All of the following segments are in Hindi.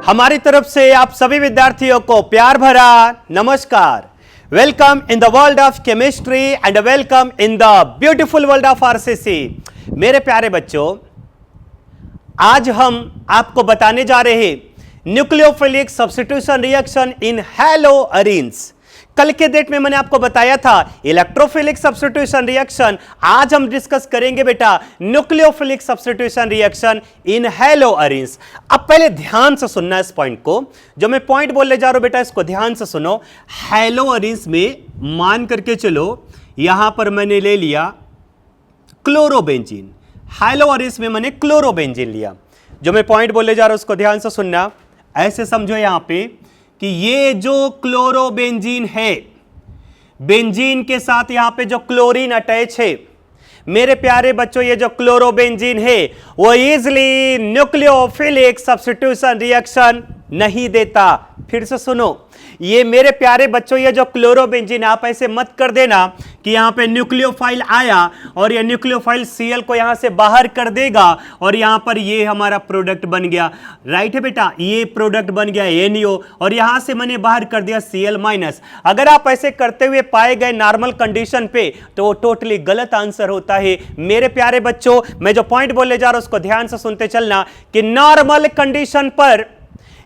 हमारी तरफ से आप सभी विद्यार्थियों को प्यार भरा नमस्कार। Welcome in the world of chemistry and welcome in the beautiful world of RCC. मेरे प्यारे बच्चों, आज हम आपको बताने जा रहे हैं न्यूक्लियोफिलिक सब्स्टिट्यूशन रिएक्शन इन हैलोअरीन्स। कल के डेट में मैंने आपको बताया था इलेक्ट्रोफिलिक सब्स्टिट्यूशन रिएक्शन। आज हम डिस्कस करेंगे बेटा न्यूक्लियोफिलिक सब्स्टिट्यूशन रिएक्शन इन हैलोअरीन्स। अब पहले ध्यान से सुनना इस पॉइंट को, जो मैं पॉइंट बोलने जा रहा हूं बेटा इसको ध्यान से सुनो। हैलोअरीन्स में मान करके चलो, यहां पर मैंने ले लिया क्लोरोबेंजीन। हैलोअरीन्स में मैंने क्लोरोबेंजीन लिया। जो मैं पॉइंट बोलने जा रहा हूं उसको ध्यान से सुनना। ऐसे समझो यहां पे कि ये जो क्लोरोबेंजीन है, बेंजीन के साथ यहां पे जो क्लोरीन अटैच है, मेरे प्यारे बच्चों ये जो क्लोरोबेंजीन है वो इजिली न्यूक्लियोफिलिक सब्स्टिट्यूशन रिएक्शन नहीं देता। फिर से सुनो, ये मेरे प्यारे बच्चों ये जो क्लोरोबेंजीन, आप ऐसे मत कर देना कि यहां पे न्यूक्लियोफाइल आया और ये न्यूक्लियोफाइल सीएल को यहां से बाहर कर देगा और यहां पर ये हमारा प्रोडक्ट बन गया। राइट है बेटा, ये प्रोडक्ट बन गया NO और यहां से मैंने बाहर कर दिया Cl-। अगर आप ऐसे करते हुए पाए गए नॉर्मल कंडीशन पे तो वो टोटली गलत आंसर होता है। मेरे प्यारे बच्चों, मैं जो पॉइंट बोलने जा रहा हूं उसको ध्यान से सुनते चलना कि नॉर्मल कंडीशन पर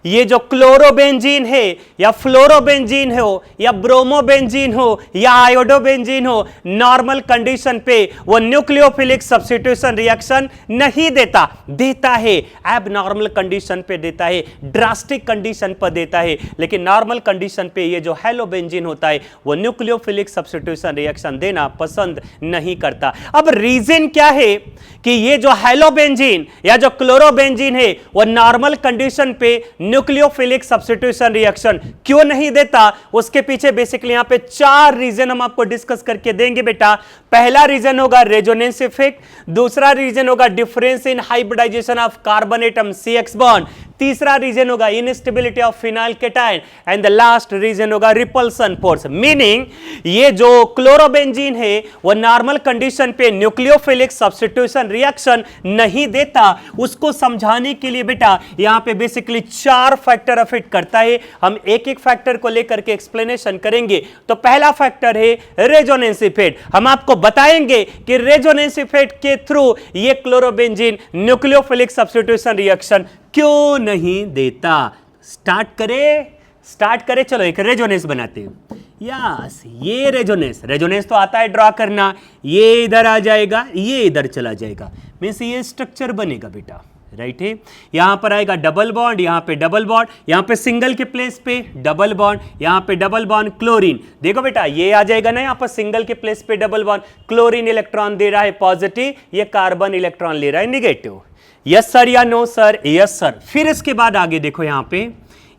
ये जो क्लोरोबेंजीन है या फ्लोरोबेंजीन हो या ब्रोमोबेंजीन हो या आयोडोबेंजीन हो, नॉर्मल कंडीशन पे वो न्यूक्लियोफिलिक सब्स्टिट्यूशन रिएक्शन नहीं देता। देता है एबनॉर्मल कंडीशन पे देता है, ड्रास्टिक कंडीशन पर देता है, लेकिन नॉर्मल कंडीशन पे ये जो हैलोबेंजीन होता है वो न्यूक्लियोफिलिक सब्स्टिट्यूशन रिएक्शन देना पसंद नहीं करता। अब रीजन क्या है कि ये जो हैलोबेंजीन या जो क्लोरोबेंजीन है वो नॉर्मल कंडीशन पे न्यूक्लियोफिलिक सब्स्टिट्यूशन रिएक्शन क्यों नहीं देता, उसके पीछे बेसिकली यहां पे 4 रीजन हम आपको डिस्कस करके देंगे बेटा। पहला रीजन होगा रेजोनेंस इफेक्ट, दूसरा रीजन होगा difference in hybridization of carbon atom CX bond, तीसरा रीजन होगा instability of phenyl cation and the last reason होगा रिपल्सन फोर्स। मीनिंग ये जो क्लोरोबेंजीन है वो नॉर्मल कंडीशन पे न्यूक्लियोफिलिक सब्स्टिट्यूशन रिएक्शन नहीं देता। उसको समझाने के लिए बेटा यहां पे बेसिकली 4 फैक्टर अफेक्ट करता है। हम एक एक फैक्टर को लेकर के एक्सप्लेनेशन करेंगे। तो पहला फैक्टर है रेजोनेंस इफेक्ट। हम आपको बताएंगे कि रेजोनेंस इफेक्ट के थ्रू ये क्लोरोबेंजीन न्यूक्लियोफिलिक सब्स्टिट्यूशन रिएक्शन क्यों नहीं देता। स्टार्ट करें चलो एक रेजोनेंस बनाते हैं। यस, ये रेजोनेंस तो आता है ड्रॉ करना। ये इधर आ जाएगा, ये इधर चला जाएगा, मींस ये स्ट्रक्चर बनेगा बेटा। राइट है, यहां पर आएगा डबल बॉन्ड, यहां पे डबल बॉन्ड, यहां पे सिंगल के प्लेस पे डबल बॉन्ड, यहां पे डबल बॉन्ड क्लोरीन। देखो बेटा ये आ जाएगा ना, यहां पर सिंगल के प्लेस पे डबल बॉन्ड, क्लोरीन इलेक्ट्रॉन दे रहा है पॉजिटिव, ये कार्बन इलेक्ट्रॉन ले रहा है निगेटिव। यस सर या नो सर? Yes sir. फिर इसके बाद आगे देखो, यहां पे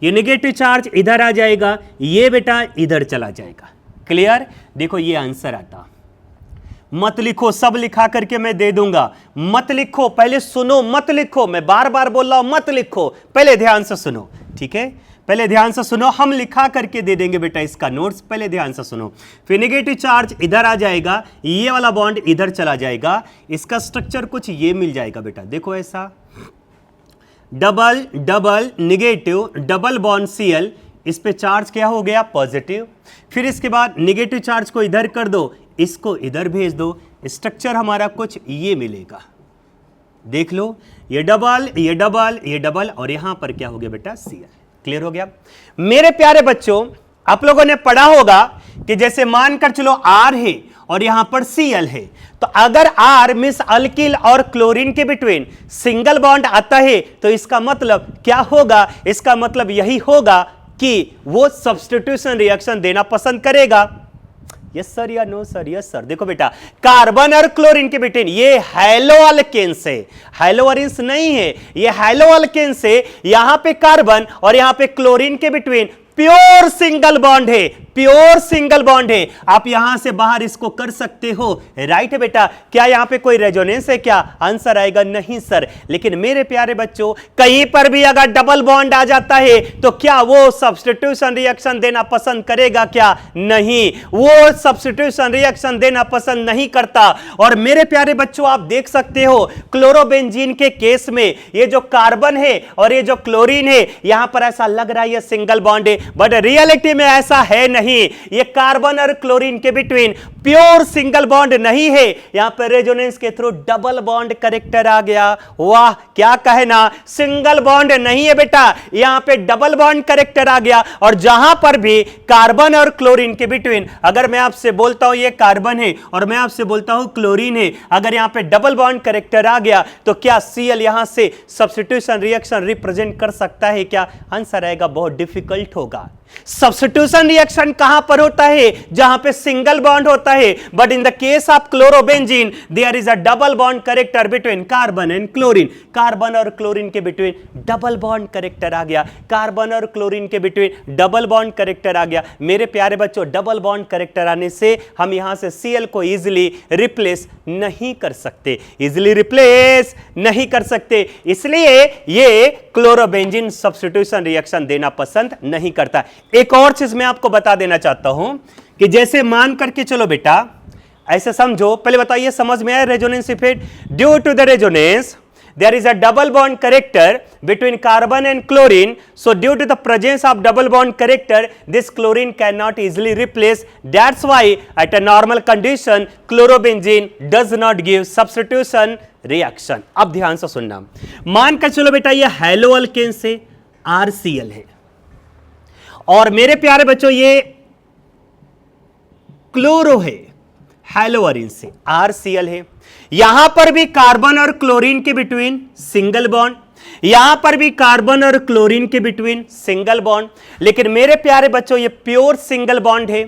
ये नेगेटिव चार्ज इधर आ जाएगा, ये बेटा इधर चला जाएगा। क्लियर? देखो ये आंसर आता। मत लिखो, सब लिखा करके मैं दे दूंगा। मत लिखो, पहले सुनो, मत लिखो। मैं बार बार बोल रहा हूं मत लिखो, पहले ध्यान से सुनो। ठीक है, पहले ध्यान से सुनो, हम लिखा करके दे देंगे बेटा इसका नोट्स। पहले ध्यान से सुनो। फिर नेगेटिव चार्ज इधर आ जाएगा, ये वाला बॉन्ड इधर चला जाएगा, इसका स्ट्रक्चर कुछ ये मिल जाएगा बेटा। देखो ऐसा double double negative double bond Cl, इस पे चार्ज क्या हो गया? पॉजिटिव। फिर इसके बाद नेगेटिव चार्ज को इधर कर दो, इसको इधर भेज दो, स्ट्रक्चर हमारा कुछ ये मिलेगा। देख लो, ये डबल ये डबल ये डबल और यहां पर क्या हो गया बेटा? Cl। क्लियर हो गया? मेरे प्यारे बच्चों, आप लोगों ने पढ़ा होगा कि जैसे मानकर चलो R है और यहां पर Cl है, तो अगर R मींस अल्किल और क्लोरीन के बिटवीन सिंगल बॉन्ड आता है तो इसका मतलब क्या होगा? इसका मतलब यही होगा कि वो सब्स्टिट्यूशन रिएक्शन देना पसंद करेगा। यस सर या नो सर? Yes sir. देखो बेटा, कार्बन और क्लोरीन के बिटवीन ये हैलोअल्केन्स है, हैलोअरीन्स नहीं है, ये हैलोअल्केन्स है। यहां पे कार्बन और यहां पे क्लोरीन के बिटवीन प्योर सिंगल बॉन्ड है, प्योर सिंगल बॉन्ड है। आप यहां से बाहर इसको कर सकते हो, राइट है बेटा। क्या यहां पे कोई रेजोनेंस है क्या? आंसर आएगा नहीं सर। लेकिन मेरे प्यारे बच्चों, कहीं पर भी अगर डबल बॉन्ड आ जाता है तो क्या वो सब्स्टिट्यूशन रिएक्शन देना पसंद करेगा क्या? नहीं, वो सब्स्टिट्यूशन रिएक्शन देना पसंद नहीं करता। और मेरे प्यारे बच्चों, आप देख सकते हो क्लोरोबेंजीन के केस में ये जो कार्बन है और ये जो क्लोरीन है, यहां पर ऐसा लग रहा है ये सिंगल बॉन्ड है, बट रियलिटी में ऐसा है नहीं। ये कार्बन और क्लोरीन के बिटवीन प्योर सिंगल बॉन्ड नहीं है, यहां पर रेजोनेंस के थ्रू डबल बॉन्ड कैरेक्टर आ गया। वाह, क्या कहना, सिंगल बॉन्ड नहीं है बेटा, यहां पे डबल बॉन्ड कैरेक्टर आ गया। और जहां पर भी कार्बन और क्लोरीन के बिटवीन, अगर मैं आपसे बोलता हूं ये कार्बन है और मैं आपसे बोलता हूं क्लोरीन है, अगर यहां पे डबल बॉन्ड कैरेक्टर आ गया तो क्या Cl यहां से सब्स्टिट्यूशन रिएक्शन रिप्रेजेंट कर सकता है क्या? आंसर आएगा बहुत डिफिकल्ट होगा। सब्स्टिट्यूशन रिएक्शन कहां पर होता है? जहां पे सिंगल बॉन्ड होता है, but in the case of chlorobenzene there is a double bond character between carbon and chlorine. Carbon और क्लोरीन के बिटवीन डबल बॉन्ड कैरेक्टर आ गया, कार्बन और क्लोरीन के बिटवीन डबल बॉन्ड कैरेक्टर आ गया। मेरे प्यारे बच्चों, डबल बॉन्ड कैरेक्टर आने से हम यहां से Cl को इजिली रिप्लेस नहीं कर सकते, इजिली रिप्लेस नहीं कर सकते, इसलिए ये क्लोरोबेंजीन सब्स्टिट्यूशन रिएक्शन देना पसंद नहीं करता। एक और चीज मैं आपको बता देना चाहता हूं कि जैसे मान करके चलो बेटा, ऐसे समझो, पहले बताइए समझ में आया resonance effect? Due to the resonance there is a double bond character between carbon and chlorine, so due to the presence of double bond character this chlorine cannot easily replace. That's why at a normal condition chlorobenzene does not give substitution reaction. अब ध्यान से सुनना, मान कर चलो बेटा ये हेलो अल्केन से RCl है और मेरे प्यारे बच्चों ये क्लोरो है, हेलोअरिन से RCl है। यहां पर भी कार्बन और क्लोरीन के बिटवीन सिंगल बॉन्ड, यहां पर भी कार्बन और क्लोरीन के बिटवीन सिंगल बॉन्ड, लेकिन मेरे प्यारे बच्चों ये प्योर सिंगल बॉन्ड है,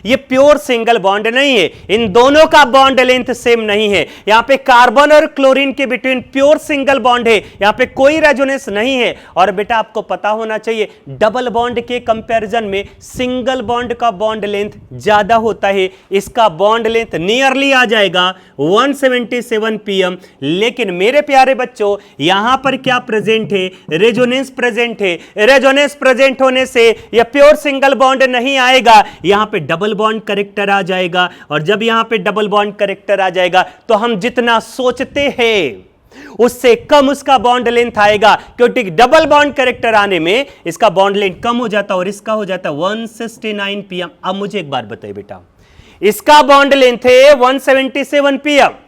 ये प्योर सिंगल बॉन्ड नहीं है। इन दोनों का बॉन्ड लेंथ सेम नहीं है। यहां पे कार्बन और क्लोरीन के बिटवीन प्योर सिंगल बॉन्ड है, यहां पे कोई रेजोनेंस नहीं है। और बेटा आपको पता होना चाहिए डबल बॉन्ड के कंपैरिजन में सिंगल बॉन्ड का बॉन्ड लेंथ ज्यादा होता है। इसका बॉन्ड लेंथ नियरली आ जाएगा 177 pm। लेकिन मेरे प्यारे बच्चों यहां पर क्या प्रेजेंट है? रेजोनेंस प्रेजेंट है। रेजोनेंस प्रेजेंट होने से यह प्योर सिंगल बॉन्ड नहीं आएगा, यहां पे डबल बॉन्ड कैरेक्टर आ जाएगा। और जब यहां पे डबल बॉन्ड कैरेक्टर आ जाएगा तो हम जितना सोचते हैं उससे कम उसका बॉन्ड लेंथ आएगा, क्योंकि डबल बॉन्ड कैरेक्टर आने में इसका बॉन्ड लेंथ कम हो जाता है और इसका हो जाता है 169 pm। अब मुझे एक बात बताइए बेटा, इसका बॉन्ड लेंथ है 177 pm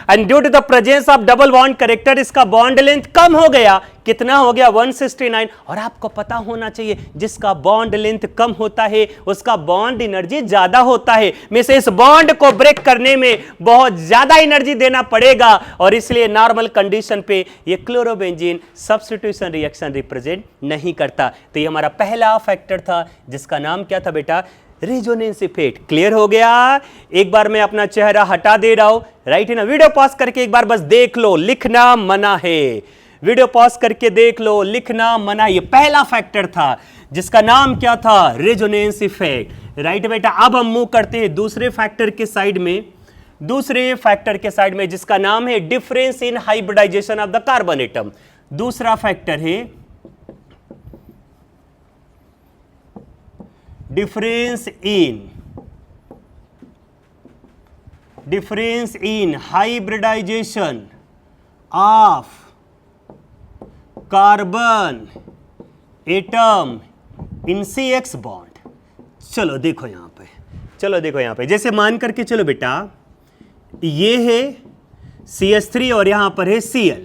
and due to the presence of double bond character इसका बॉन्ड लेंथ कम हो गया, कितना हो गया? 169। और आपको पता होना चाहिए जिसका बॉन्ड लेंथ कम होता है उसका बॉन्ड एनर्जी ज्यादा होता है। में से इस बॉन्ड को ब्रेक करने में बहुत ज्यादा एनर्जी देना पड़ेगा और इसलिए नॉर्मल कंडीशन पे ये क्लोरोबेंजीन सब्स्टिट्यूशन रिएक्शन रिप्रेजेंट नहीं करता। तो ये हमारा पहला फैक्टर था जिसका नाम क्या था बेटा? Resonance effect. क्लियर हो गया? एक बार मैं अपना चेहरा हटा दे रहा हूं, राइट है ना? वीडियो पॉज करके एक बार बस देख लो, लिखना मना है। वीडियो पॉज करके देख लो, लिखना मना। ये पहला फैक्टर था जिसका नाम क्या था? रेजोनेंस इफेक्ट, राइट बेटा। अब हम मूव करते हैं दूसरे फैक्टर के साइड में, दूसरे फैक्टर के साइड में जिसका नाम है difference in hybridization of the carbon atom. दूसरा फैक्टर है difference in hybridization of carbon atom in CX bond। चलो देखो यहां पे, चलो देखो यहां पे, जैसे मान करके चलो बेटा ये है CH3 और यहां पर है Cl।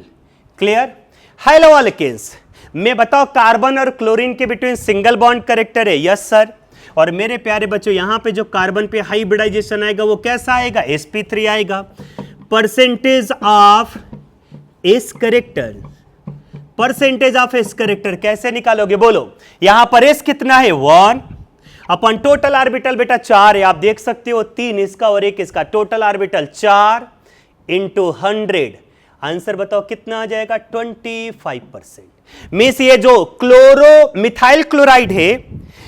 क्लियर? हेलो अल्केन्स में बताओ कार्बन और क्लोरीन के बिटवीन सिंगल बॉन्ड कैरेक्टर है? Yes sir. और मेरे प्यारे बच्चों यहां पे जो कार्बन पे हाइब्रिडाइजेशन आएगा वो कैसा आएगा? sp3 आएगा। Percentage of S character, percentage of S character कैसे निकालोगे बोलो? यहां पर एस कितना है? 1 अपन टोटल ऑर्बिटल बेटा 4 है, आप देख सकते हो 3 इसका और 1 इसका, टोटल ऑर्बिटल 4 इंटू 100। आंसर बताओ कितना आ जाएगा 25%। मींस ये जो क्लोरो मिथाइल क्लोराइड है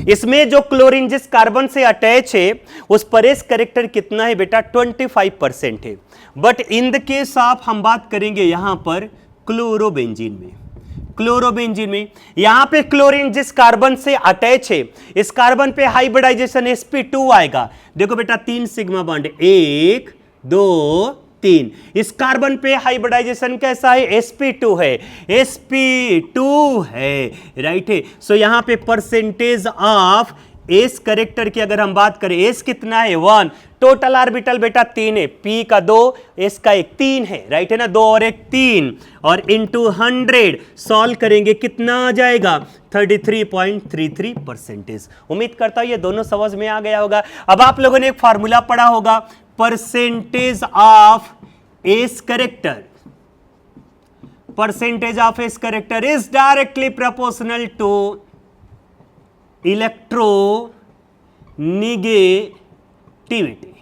इसमें जो क्लोरीन जिस कार्बन से अटैच है उस पर एस कैरेक्टर कितना है बेटा 25% है। But in the case of हम बात करेंगे यहां पर क्लोरोबेंजीन में यहां पे क्लोरीन जिस कार्बन से अटैच है इस कार्बन पे हाइब्रिडाइजेशन sp2 आएगा। देखो बेटा 3 सिग्मा बॉन्ड 1 2 3, इस कार्बन पे हाइब्रिडाइजेशन कैसा है sp2 है, sp2 है, राइट है। सो यहां पे परसेंटेज ऑफ एस करेक्टर की अगर हम बात करें एस कितना है 1, टोटल ऑर्बिटल बेटा 3 है, p का 2 एस का 1 3 है, राइट है ना, 2 और 1 3 और इनटू 100 सॉल्व करेंगे कितना आ जाएगा 33.33%। उम्मीद करता हूं ये दोनों समझ में आ गया होगा। अब आप लोगों ने एक फार्मूला पढ़ा होगा percentage of s character, percentage of s character is directly proportional to electronegativity.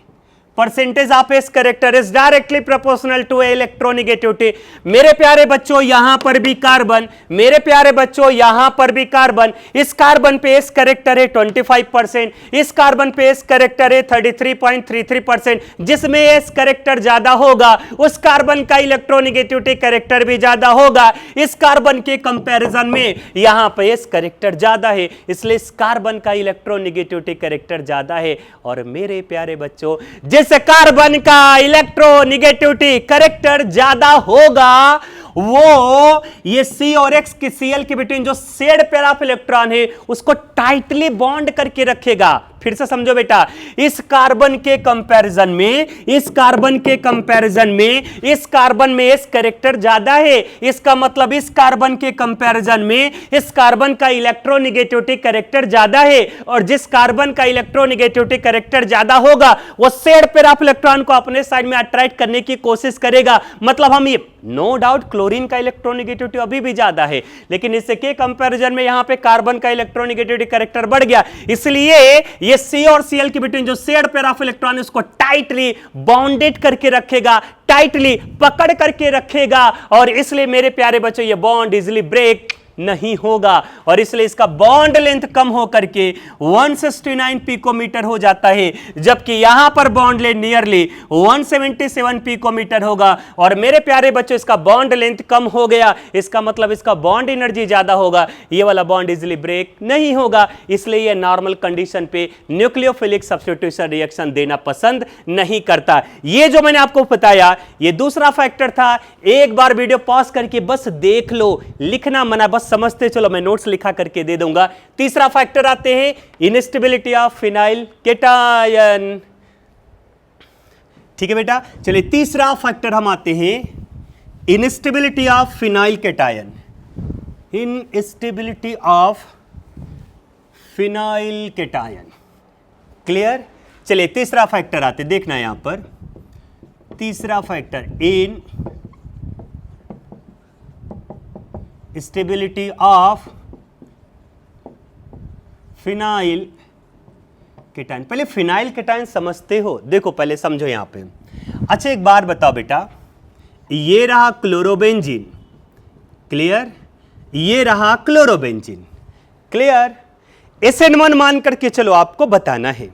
Percentage of s character is directly proportional to electronegativity. मेरे प्यारे बच्चों यहां पर भी कार्बन, मेरे प्यारे बच्चों यहां पर भी कार्बन, इस कार्बन पे एस करेक्टर है 25%, इस कार्बन पे एस करेक्टर है 33.33%। जिसमें एस करेक्टर ज्यादा होगा उस कार्बन का इलेक्ट्रोनिगेटिविटी करेक्टर भी ज्यादा होगा। इस कार्बन के कंपैरिजन में यहां पे एस करेक्टर ज्यादा है, इसलिए इस कार्बन का इलेक्ट्रोनिगेटिविटी करेक्टर ज्यादा है। और मेरे प्यारे बच्चों जिस कार्बन का इलेक्ट्रोनिगेटिविटी करेक्टर ज्यादा होगा वो ये C और X की Cl के बिटवीन जो शेड पेयर ऑफ इलेक्ट्रॉन है उसको टाइटली बॉन्ड करके रखेगा। फिर से समझो बेटा, इस कार्बन के कंपैरिजन में, इस कार्बन के कंपैरिजन में इस कार्बन में एस कैरेक्टर ज्यादा है, इसका मतलब इस कार्बन के कंपैरिजन में इस कार्बन का इलेक्ट्रोनिगेटिविटी कैरेक्टर ज्यादा है। और जिस कार्बन का इलेक्ट्रोनिगेटिविटी कैरेक्टर ज्यादा होगा वो शेड पेयर ऑफ इलेक्ट्रॉन को अपने साइड में अट्रैक्ट करने की कोशिश करेगा। मतलब हम ये नो डाउट क्लोरीन का इलेक्ट्रोनिगेटिविटी अभी भी ज्यादा है, लेकिन इसके कंपैरिजन में यहां पे कार्बन का इलेक्ट्रोनिगेटिविटी कैरेक्टर बढ़ गया, इसलिए ये C और Cl के बिटवीन जो शेड पेयर ऑफ इलेक्ट्रॉन उसको टाइटली बॉन्डेड करके रखेगा, टाइटली पकड़ करके रखेगा। और इसलिए मेरे प्यारे बच्चों ये बॉन्ड इजिली ब्रेक नहीं होगा और इसलिए इसका बॉन्ड लेंथ कम हो करके 169 पिकोमीटर हो जाता है, जबकि यहां पर बॉन्ड लेंथ नियरली 177 पिकोमीटर होगा। और मेरे प्यारे बच्चों इसका बॉन्ड लेंथ कम हो गया, इसका मतलब इसका बॉन्ड एनर्जी ज्यादा होगा, ये वाला बॉन्ड इजिली ब्रेक नहीं होगा। इसलिए ये नॉर्मल कंडीशन पे न्यूक्लियोफिलिक सब्स्टिट्यूशन रिएक्शन देना पसंद नहीं करता। ये जो मैंने आपको बताया ये दूसरा फैक्टर था। एक बार वीडियो पॉज करके बस देख लो, लिखना मना, बस समझते चलो, मैं नोट्स लिखा करके दे दूंगा। तीसरा फैक्टर आते हैं इनस्टेबिलिटी ऑफ फिनाइल केटायन। ठीक है बेटा, चलिए तीसरा फैक्टर हम आते हैं instability of phenyl cation. Instability of phenyl cation, clear. चलिए तीसरा फैक्टर आते, देखना यहां पर तीसरा factor in stability of phenyl cation. पहले फिनाइल केटायन समझते हो, देखो पहले समझो यहां पे। अच्छा एक बार बताओ बेटा, ये रहा क्लोरोबेंजीन, क्लियर, ये रहा क्लोरोबेंजीन, क्लियर। SN1 मान करके चलो आपको बताना है,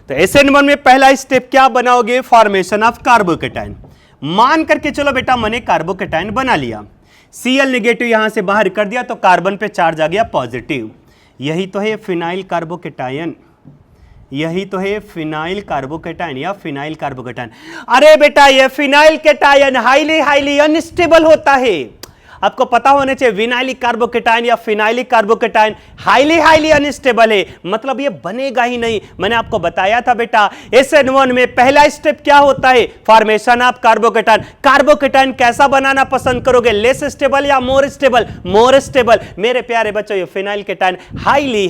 तो SN1 में पहला स्टेप क्या बनाओगे, फॉर्मेशन ऑफ कार्बोकेटायन। मान करके चलो बेटा मैंने कार्बोकेटायन बना लिया, Cl नेगेटिव यहां से बाहर कर दिया तो कार्बन पे चार्ज आ गया पॉजिटिव। यही तो है फिनाइल कार्बोकेटायन, यही तो है फिनाइल कार्बोकेटायन या फिनाइल कार्बोकेटायन। अरे बेटा ये फिनाइल केटायन हाईली अनस्टेबल होता है, आपको पता होना चाहिए। विनाइलिक कार्बोकेटायन या फिनाइलिक कार्बोकेटायन हाईली अनस्टेबल है, मतलब ये बनेगा ही नहीं। मैंने आपको बताया था बेटा SN1 में पहला स्टेप क्या होता है, फॉर्मेशन ऑफ कार्बोकेटायन। कार्बोकेटायन कैसा बनाना पसंद करोगे, लेस स्टेबल या मोर स्टेबल, मोर स्टेबल। मेरे प्यारे बच्चों ये फिनाइल केटायन हाईली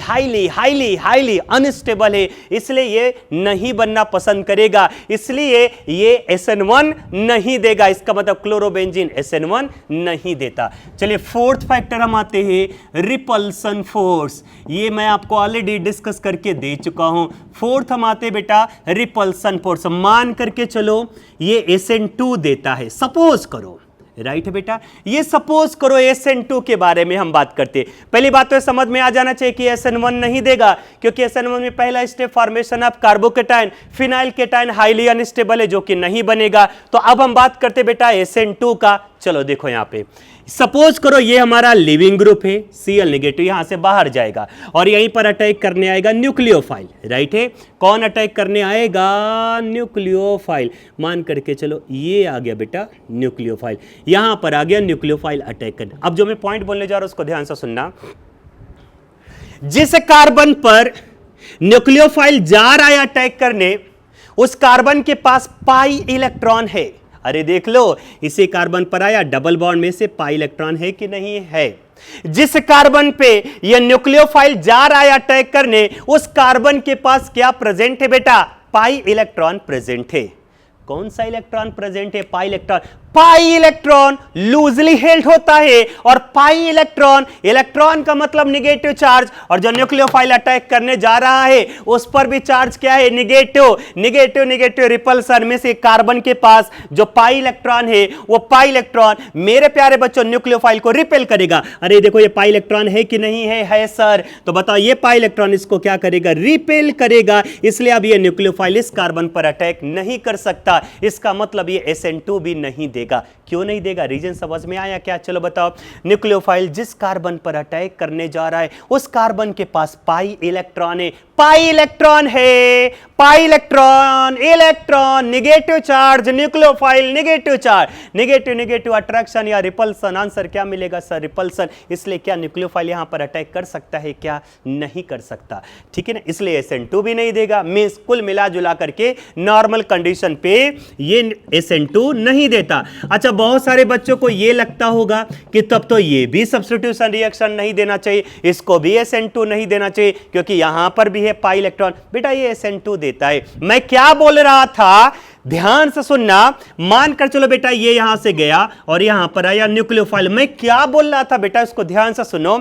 अनस्टेबल है, इसलिए ये नहीं बनना पसंद करेगा, इसलिए ये SN1 नहीं देगा। इसका मतलब क्लोरोबेंजीन SN1 नहीं देता। चलिए फोर्थ फैक्टर हम आते हैं रिपल्सन फोर्स। ये मैं आपको ऑलरेडी डिस्कस करके दे चुका हूं। फोर्थ हम आते बेटा रिपल्सन फोर्स। मान करके चलो ये SN2 देता है, सपोज करो राइट है बेटा। ये सपोज करो SN2 के बारे में हम बात करते। पहली बात तो समझ में आ जाना चाहिए कि SN1 नहीं देगा, क्योंकि SN1 में पहला step formation of carbocation, phenyl cation highly unstable है, जो कि नहीं बनेगा। तो अब हम बात करते बेटा SN2 का। चलो देखो यहां पे सपोज करो ये हमारा लिविंग ग्रुप है, Cl नेगेटिव यहां से बाहर जाएगा और यहीं पर अटैक करने आएगा न्यूक्लियोफाइल, राइट है। कौन अटैक करने आएगा? न्यूक्लियोफाइल। मान करके चलो ये आ गया बेटा न्यूक्लियोफाइल, यहां पर आ गया न्यूक्लियोफाइल अटैक करने। अब जो मैं पॉइंट बोलने जा रहा हूं उसको ध्यान से सुनना। जिस कार्बन पर न्यूक्लियोफाइल जा रहा है अटैक करने, उस कार्बन के पास पाई इलेक्ट्रॉन है। अरे देख लो, इसी कार्बन पर आया, डबल बॉन्ड में से पाई इलेक्ट्रॉन है कि नहीं है? जिस कार्बन पे यह न्यूक्लियोफाइल जा रहा है अटैक करने, उस कार्बन के पास क्या प्रेजेंट है बेटा? पाई इलेक्ट्रॉन प्रेजेंट है। कौन सा इलेक्ट्रॉन प्रेजेंट है? Pi electron. Pi electron loosely held होता है, और पाई इलेक्ट्रॉन, इलेक्ट्रॉन का मतलब नेगेटिव चार्ज, और जो न्यूक्लियोफाइल अटैक करने जा रहा है उस पर भी चार्ज क्या है? नेगेटिव। नेगेटिव नेगेटिव रिपल्सन में से कार्बन के पास जो पाई इलेक्ट्रॉन है, वो पाई इलेक्ट्रॉन मेरे प्यारे बच्चों न्यूक्लियोफाइल को रिपेल करेगा। अरे देखो ये पाई इलेक्ट्रॉन है कि नहीं है? है सर। तो बताओ ये पाई इलेक्ट्रॉन इसको क्या करेगा? रिपेल करेगा। इसलिए अब ये न्यूक्लियोफाइल इस कार्बन पर अटैक नहीं कर सकता। इसका मतलब ये SN2 भी नहीं देगा। क्यों नहीं देगा? रीजन समझ में आया क्या? चलो बताओ। न्यूक्लियोफाइल जिस कार्बन पर अटैक करने जा रहा है, उस कार्बन के पास पाई इलेक्ट्रॉन है। पाई इलेक्ट्रॉन है, pi electron, electron, negative charge, nucleophile negative charge, negative negative attraction या रिपल्सन। आंसर क्या मिलेगा सर? रिपल्सन। इसलिए क्या न्यूक्लियोफाइल यहां पर अटैक कर सकता है क्या? नहीं कर सकता। ठीक है ना, इसलिए SN2 भी नहीं देगा। मींस कुल मिला जुला करके नॉर्मल कंडीशन पे ये SN2 नहीं देता। अच्छा, बहुत सारे बच्चों को ये लगता होगा कि तब तो ये भी सब्स्टिट्यूशन रिएक्शन नहीं देना चाहिए, इसको भी SN2 नहीं देना चाहिए, क्योंकि यहां पर भी है पाई इलेक्ट्रॉन। बेटा ये SN2 देता है। मैं क्या बोल रहा था, ध्यान से सुनना। मानकर चलो बेटा ये यहां से गया और यहां पर आया न्यूक्लियोफाइल। मैं क्या बोल रहा था बेटा, इसको ध्यान से सुनो।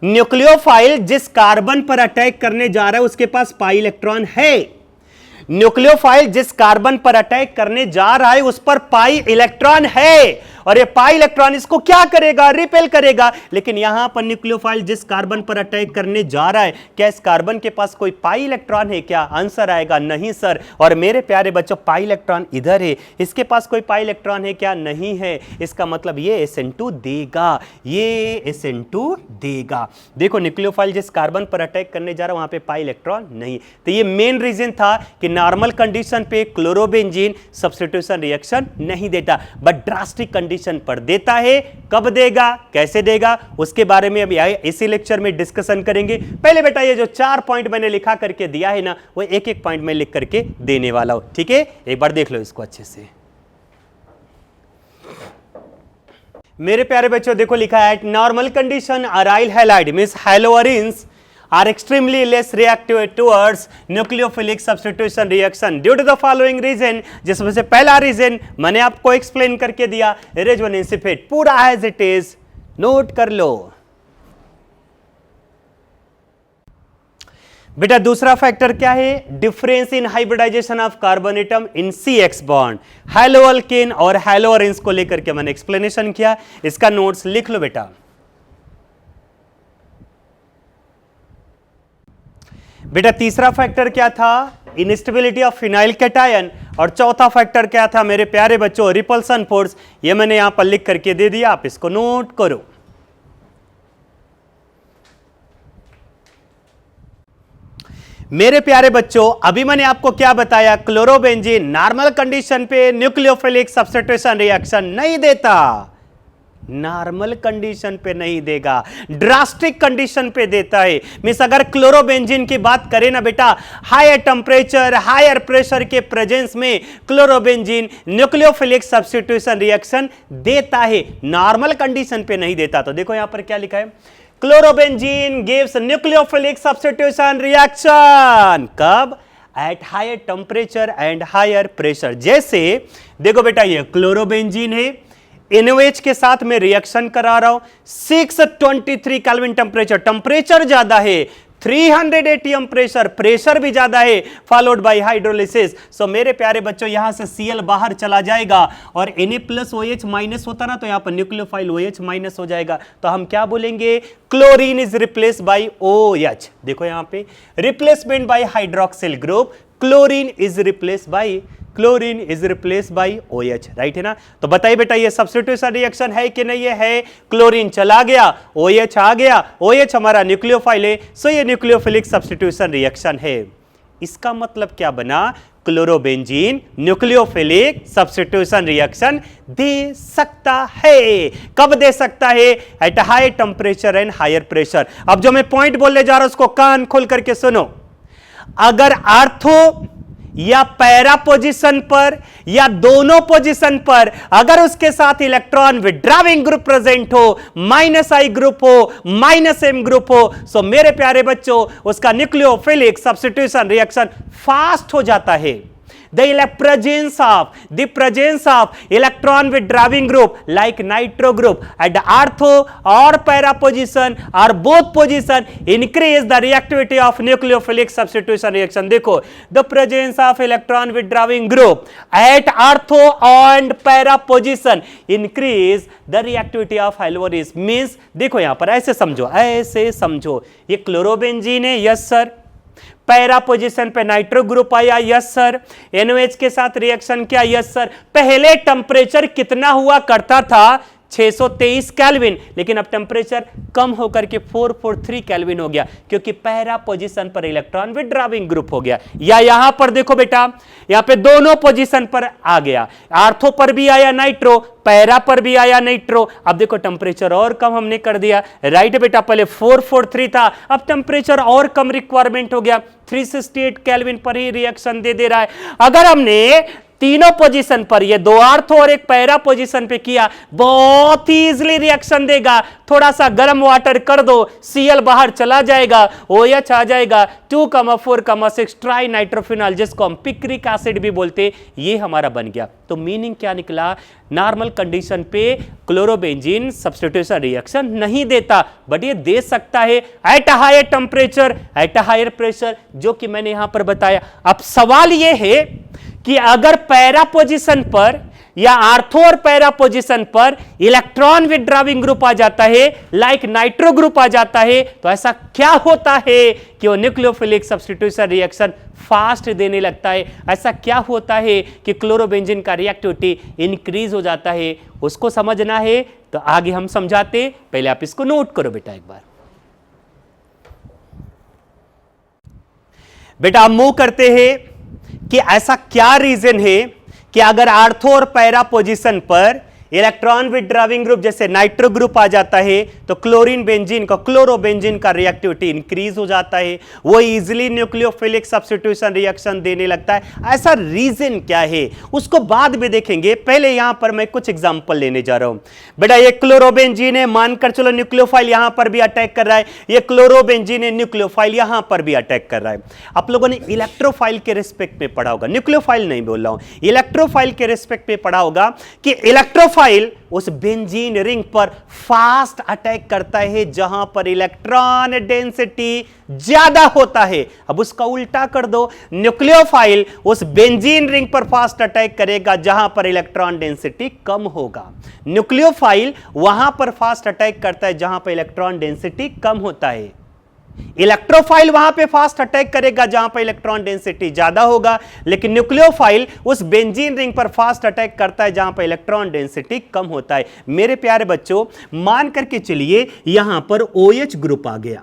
न्यूक्लियोफाइल जिस कार्बन पर अटैक करने जा रहा है उसके पास पाई इलेक्ट्रॉन है। न्यूक्लियोफाइल जिस कार्बन पर अटैक करने जा रहा है उस पर पाई इलेक्ट्रॉन है, और ये पाई इलेक्ट्रॉन इसको क्या करेगा? रिपेल करेगा। लेकिन यहां पर न्यूक्लियोफाइल जिस कार्बन पर अटैक करने जा रहा है, क्या इस कार्बन के पास कोई पाई इलेक्ट्रॉन है क्या? आंसर आएगा नहीं सर। और मेरे प्यारे बच्चों पाई इलेक्ट्रॉन इधर है, इसके पास कोई पाई इलेक्ट्रॉन है क्या? नहीं है। इसका मतलब ये SN2 देगा, ये SN2 देगा। देखो न्यूक्लियोफाइल जिस कार्बन पर अटैक करने जा रहा है वहां पे पाई इलेक्ट्रॉन नहीं। तो ये मेन रीजन था कि नॉर्मल कंडीशन पे क्लोरोबेंजीन सब्स्टिट्यूशन रिएक्शन नहीं देता, बट ड्रास्टिक कंडीशन पर देता है। कब देगा, कैसे देगा, उसके बारे में अभी इसी लेक्चर में डिस्कशन करेंगे। पहले बेटा ये जो 4 पॉइंट मैंने लिखा करके दिया है ना, वो एक एक पॉइंट में लिख करके देने वाला हूं। ठीक है, एक बार देख लो इसको अच्छे से। मेरे प्यारे बच्चों देखो लिखा है normal condition aryl halide means haloarenes are extremely less reactive towards nucleophilic substitution reaction due to the following reason, जिसमें से पहला रीजन मैंने आपको एक्सप्लेन करके दिया, रेजोनेंस इफेक्ट। पूरा एज इट इज नोट कर लो बेटा। दूसरा फैक्टर क्या है? Difference in hybridization of carbon atom in CX bond. Haloalkane और हैलोअरिन्स को लेकर के मैंने एक्सप्लेनेशन किया, इसका नोट्स लिख लो बेटा। बेटा तीसरा फैक्टर क्या था? Instability of phenyl cation. और चौथा फैक्टर क्या था मेरे प्यारे बच्चों? Repulsion force. ये मैंने यहां पर लिख करके दे दिया, आप इसको नोट करो। मेरे प्यारे बच्चों अभी मैंने आपको क्या बताया? क्लोरोबेंजीन नॉर्मल कंडीशन पे न्यूक्लियोफिलिक सब्स्टिट्यूशन रिएक्शन नहीं देता, नॉर्मल कंडीशन पे नहीं देगा, ड्रास्टिक कंडीशन पे देता है। मींस अगर क्लोरोबेंजीन की बात करें ना बेटा, हायर टेम्परेचर हायर प्रेशर के प्रेजेंस में क्लोरोबेंजीन न्यूक्लियोफिलिक सब्स्टिट्यूशन रिएक्शन देता है, नॉर्मल कंडीशन पे नहीं देता। तो देखो यहां पर क्या लिखा है? Chlorobenzene gives nucleophilic substitution reaction कब? At higher temperature and higher pressure. जैसे देखो बेटा ये क्लोरोबेंजीन है, NaOH के साथ में रिएक्शन करा रहा हूं, 623 केल्विन टेम्परेचर, टेम्परेचर ज्यादा है, 300 atm प्रेशर भी ज्यादा है, फॉलोड बाय हाइड्रोलिसिस। सो मेरे प्यारे बच्चों यहां से Cl बाहर चला जाएगा और Na+OH माइनस होता ना, तो यहां पर न्यूक्लियोफाइल OH माइनस हो जाएगा। तो हम क्या बोलेंगे, chlorine is replace by OH। देखो यहां पे replacement bye hydroxyl group, chlorine is replace by OH, right है ना। तो बताइए बेटा ये सब्स्टिट्यूशन रिएक्शन है कि नहीं है? क्लोरीन चला गया, OH आ गया, OH हमारा न्यूक्लियोफाइल है, सो ये न्यूक्लियोफिलिक सब्स्टिट्यूशन रिएक्शन है। इसका मतलब क्या बना, क्लोरोबेंजीन न्यूक्लियोफिलिक सब्स्टिट्यूशन रिएक्शन दे सकता है। कब दे सकता है? At high temperature and higher pressure. अब जो मैं पॉइंट बोलने जा रहा हूं उसको कान खोल करके सुनो। अगर आर्थो या पैरा पोजीशन पर या दोनों पोजीशन पर अगर उसके साथ इलेक्ट्रॉन विड्रॉविंग ग्रुप प्रेजेंट हो, -I ग्रुप हो, -M ग्रुप हो, सो मेरे प्यारे बच्चों उसका न्यूक्लियोफिलिक सब्स्टिट्यूशन रिएक्शन फास्ट हो जाता है। The presence of electron withdrawing group like nitro group at the ortho or para position or both position increase the reactivity of nucleophilic substitution reaction. देखो, the presence of electron withdrawing group at ortho and para position increase the reactivity of halogenes. Means देखो यहां पर ऐसे समझो, ये क्लोरोबेंजीन है, यस सर, पैरा पोजीशन पे नाइट्रो ग्रुप आया, यस सर, NOH के साथ रिएक्शन किया, यस सर। पहले टेम्परेचर कितना हुआ करता था, 623 केल्विन, लेकिन अब टेम्परेचर कम होकर के 443 केल्विन हो गया, क्योंकि पहला पोजीशन पर इलेक्ट्रॉन विड्रॉविंग ग्रुप हो गया। या यहां पर देखो बेटा, यहां पे दोनों पोजीशन पर आ गया, आर्थो पर भी आया नाइट्रो, पैरा पर भी आया नाइट्रो। अब देखो टेम्परेचर और कम हमने कर दिया, राइट बेटा, पहले 443 था, अब टेम्परेचर और कम रिक्वायरमेंट हो गया, 368 केल्विन पर ही रिएक्शन दे रहा है। अगर हमने तीनों पोजीशन पर, ये दो आर्थो और एक पैरा पोजीशन पे किया, बहुत ही इजीली रिएक्शन देगा। थोड़ा सा गर्म वाटर कर दो, Cl बाहर चला जाएगा, OH आ जाएगा, 2,4,6 ट्राई नाइट्रोफिनॉल, जिसको हम पिक्रिक एसिड भी बोलते, ये हमारा बन गया। तो मीनिंग क्या निकला, नॉर्मल कंडीशन पे क्लोरोबेंजीन सब्स्टिट्यूशन रिएक्शन नहीं देता, बट ये दे सकता है at higher temperature, at higher pressure, जो कि मैंने यहां पर बताया। अब सवाल ये है कि अगर पैरा पोजीशन पर या आर्थो और पैरा पोजीशन पर इलेक्ट्रॉन विड्रॉविंग ग्रुप आ जाता है, लाइक नाइट्रो ग्रुप आ जाता है, तो ऐसा क्या होता है कि वो न्यूक्लियोफिलिक सब्स्टिट्यूशन रिएक्शन फास्ट देने लगता है? ऐसा क्या होता है कि क्लोरोबेंजीन का रिएक्टिविटी इंक्रीज हो जाता है? उसको समझना है तो आगे हम समझाते, पहले आप इसको नोट करो बेटा एक बार। बेटा हम मूव करते हैं कि ऐसा क्या रीजन है कि अगर आर्थो और पैरा पोजीशन पर इलेक्ट्रॉन विड्रॉविंग ग्रुप जैसे नाइट्रो ग्रुप आ जाता है, तो क्लोरोबेंजीन का रिएक्टिविटी इंक्रीज हो जाता है, वो इजीली न्यूक्लियोफिलिक सब्स्टिट्यूशन रिएक्शन देने लगता है। ऐसा रीजन क्या है उसको बाद में देखेंगे, पहले यहां पर मैं कुछ एग्जांपल लेने जा रहा हूं। बेटा ये क्लोरोबेंजीन है, मानकर चलो न्यूक्लियोफाइल यहां पर भी अटैक कर रहा है, ये क्लोरोबेंजीन है, न्यूक्लियोफाइल यहां पर भी अटैक कर रहा है। आप लोगों ने इलेक्ट्रोफाइल के रिस्पेक्ट में पढ़ा होगा, न्यूक्लियोफाइल नहीं बोल रहा हूं, इलेक्ट्रोफाइल के रिस्पेक्ट में पढ़ा होगा कि इलेक्ट्रोफाइल उस बेंजीन रिंग पर फास्ट अटैक करता है जहां पर इलेक्ट्रॉन डेंसिटी ज्यादा होता है। अब उसका उल्टा कर दो, न्यूक्लियोफाइल उस बेंजीन रिंग पर फास्ट अटैक करेगा जहां पर इलेक्ट्रॉन डेंसिटी कम होगा। न्यूक्लियोफाइल वहां पर फास्ट अटैक करता है जहां पर इलेक्ट्रॉन डेंसिटी कम होता है। इलेक्ट्रोफाइल वहां पे फास्ट अटैक करेगा जहां पर इलेक्ट्रॉन डेंसिटी ज्यादा होगा, लेकिन न्यूक्लियोफाइल उस बेंजीन रिंग पर फास्ट अटैक करता है जहां पर इलेक्ट्रॉन डेंसिटी कम होता है। मेरे प्यारे बच्चों मान करके चलिए यहां पर OH ग्रुप आ गया,